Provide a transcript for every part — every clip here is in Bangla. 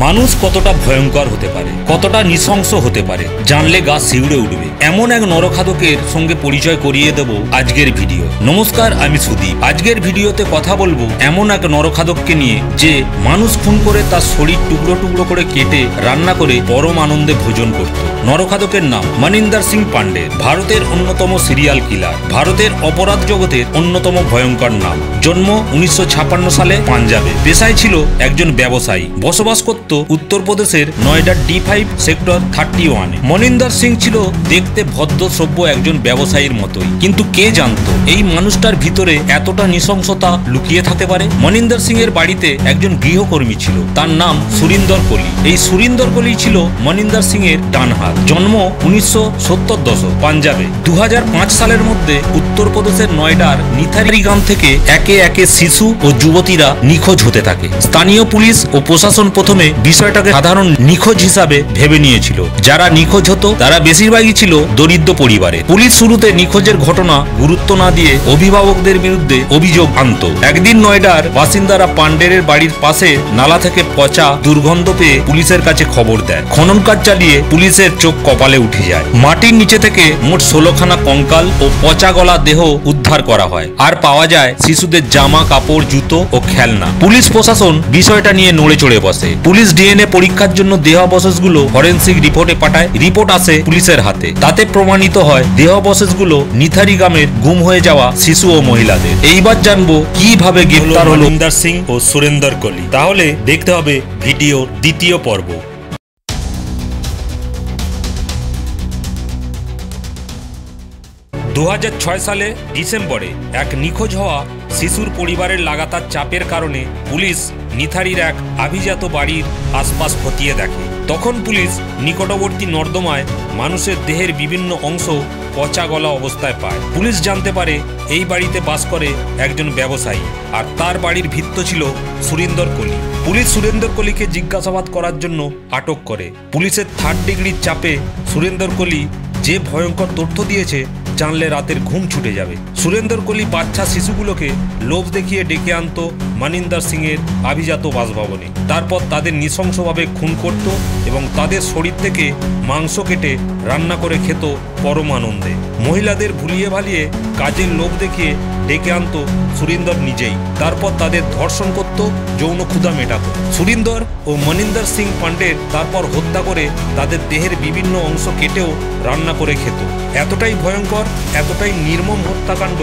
মানুষ কতটা ভয়ঙ্কর হতে পারে, কতটা নৃশংস হতে পারে জানলে গা শিউরে উঠবে। এমন এক নরখাদকের সঙ্গে পরিচয় করিয়ে দেব আজকের ভিডিও। নমস্কার, আমি সুদীপ। আজকের ভিডিওতে কথা বলবো এমন এক নরখাদককে নিয়ে যে মানুষ খুন করে তার শরীর টুকরো টুকরো করে কেটে রান্না করে পরম আনন্দে ভোজন করত। নরখাদকের নাম মনিন্দর সিং পান্ডে। ভারতের অন্যতম সিরিয়াল কিলার, ভারতের অপরাধ জগতের অন্যতম ভয়ঙ্কর নাম। জন্ম 1956 সালে পাঞ্জাবে। পেশায় ছিল একজন ব্যবসায়ী। বসবাস করত উত্তরপ্রদেশের নয়ডার D5 সেক্টর 31। মনিন্দর সিং ছিল দেখতে ভদ্র সভ্য একজন ব্যবসায়ীর মতোই, কিন্তু কে জানতো এই মানুষটার ভিতরে এতটা নৃশংসতা লুকিয়ে থাকতে পারে। মনিন্দর সিং এর বাড়িতে একজন গৃহকর্মী ছিল, তার নাম সুরিন্দর কোলি। এই সুরিন্দর কোলি ছিল মনিন্দর সিং এর ডান হাত। জন্ম 1970 দশক পাঞ্জাবে। 2005 সালের মধ্যে উত্তরপ্রদেশের নয়ডার নিথারি গ্রাম থেকে একে একে শিশু ও যুবতীরা নিখোঁজ হতে থাকে। স্থানীয় পুলিশ ও প্রশাসন প্রথমে বিষয়টাকে সাধারণ নিখোঁজ হিসাবে ভেবে নিয়েছিল। যারা নিখোঁজ হতো তারা বেশিরভাগই ছিল দরিদ্র পরিবারে। পুলিশ শুরুতে নিখোঁজের ঘটনা গুরুত্ব না দিয়ে অভিভাবকদের বিরুদ্ধে অভিযোগ আনত। একদিন নয়ডার বাসিন্দারা পান্ডের বাড়ির পাশে নালা থেকে পচা দুর্গন্ধ পেয়ে পুলিশের কাছে খবর দেয়। খনন কাজ চালিয়ে পুলিশের চোখ কপালে উঠে যায়। মাটির নিচে থেকে মোট 16খানা কঙ্কাল ও পচা গলা দেহ উদ্ধার করা হয়, আর পাওয়া যায় শিশুদের জামা কাপড়, জুতো ও খেলনা। পুলিশ প্রশাসন বিষয়টা নিয়ে নড়ে চড়ে বসে। পুলিশ DNA পরীক্ষার জন্য দেহাবশেষগুলো ফরেনসিক রিপোর্টে পাঠায়। রিপোর্ট আসে পুলিশের হাতে। তাতে প্রমাণিত হয় দেহাবশেষগুলো নিথারি গ্রামের গুম হয়ে যাওয়া শিশু ও মহিলাদের। এইবার জানবো কিভাবে গ্রেফতার হলো মনিন্দর সিং ও সুরিন্দর কোলি। তাহলে দেখতে হবে ভিডিওর দ্বিতীয় পর্ব। 2006 সালে ডিসেম্বরে এক নিখোঁজ হওয়া শিশুর পরিবারের লাগাতার চাপের কারণে পুলিশ নিথারির এক আভিজাত বাড়ির আশপাশ খতিয়ে দেখে। তখন পুলিশ নিকটবর্তী নর্দমায় মানুষের দেহের বিভিন্ন অংশ পচা গলা অবস্থায় পায়। পুলিশ জানতে পারে এই বাড়িতে বাস করে একজন ব্যবসায়ী, আর তার বাড়ির ভিত্ত ছিল সুরিন্দর কোলি। পুলিশ সুরিন্দর কোলিকে জিজ্ঞাসাবাদ করার জন্য আটক করে। পুলিশের 3rd ডিগ্রির চাপে সুরিন্দর কোলি যে ভয়ঙ্কর তথ্য দিয়েছে জানলে রাতের ঘুম ছুটে যাবে। সুরিন্দর কোলি বাচ্চা শিশুগুলোকে লোভ দেখিয়ে ডেকে আনত মনিন্দর সিং এর আভিজাত বাসভবনে। তারপর তাদের নৃশংসভাবে খুন করত এবং তাদের শরীর থেকে মাংস কেটে রান্না করে খেত পরম আনন্দে। মহিলাদের ভুলিয়ে ভালিয়ে কাজের লোভ দেখিয়ে ডেকে আনত সুরিন্দর নিজেই। তারপর তাদের ধর্ষণ করত, যৌন ক্ষুধা মেটাত। সুরিন্দর ও মনিন্দর সিং পান্ডের তারপর হত্যা করে তাদের দেহের বিভিন্ন অংশ কেটেও রান্না করে খেত। এতটাই ভয়ঙ্কর, এতটাই নির্মম হত্যাকাণ্ড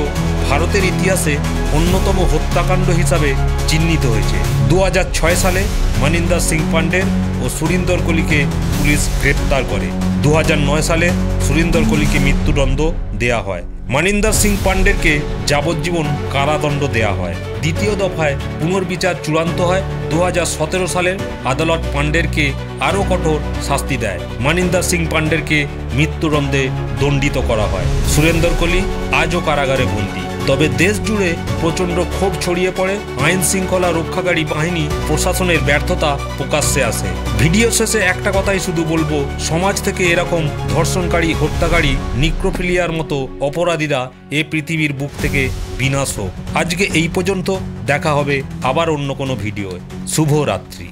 ভারতের ইতিহাসে অন্যতম হত্যাকাণ্ড হিসাবে চিহ্নিত হয়েছে। 2006 সালে মনিন্দর সিং পান্ডে ও সুরিন্দর কোলিকে পুলিশ গ্রেপ্তার করে। 2009 সালে সুরিন্দর কোলিকে মৃত্যুদণ্ড দেয়া হয়। মনিন্দর সিং পান্ডেকে যাবজ্জীবন কারাদণ্ড দেয়া হয়। দ্বিতীয় দফায় পুনর্বিচার চূড়ান্ত হয়। 2017 সালে আদালত পান্ডেকে আরও কঠোর শাস্তি দেয়। মনিন্দর সিং পান্ডেকে মৃত্যুদণ্ডে দণ্ডিত করা হয়। সুরিন্দর কোলি আজও কারাগারে বন্দী। তবে দেশ জুড়ে প্রচণ্ড ক্ষোভ ছড়িয়ে পড়ে। আইন শৃঙ্খলা রক্ষাকারী বাহিনী প্রশাসনের ব্যর্থতা প্রকাশ্যে আসে। ভিডিও শেষে একটা কথাই শুধু বলবো, সমাজ থেকে এরকম ধর্ষণকারী, হত্যাকারী, নিক্রোফিলিয়ার মতো অপরাধীরা এ পৃথিবীর বুক থেকে বিনাশ হোক। আজকে এই পর্যন্ত, দেখা হবে আবার অন্য কোনো ভিডিওয়। শুভরাত্রি।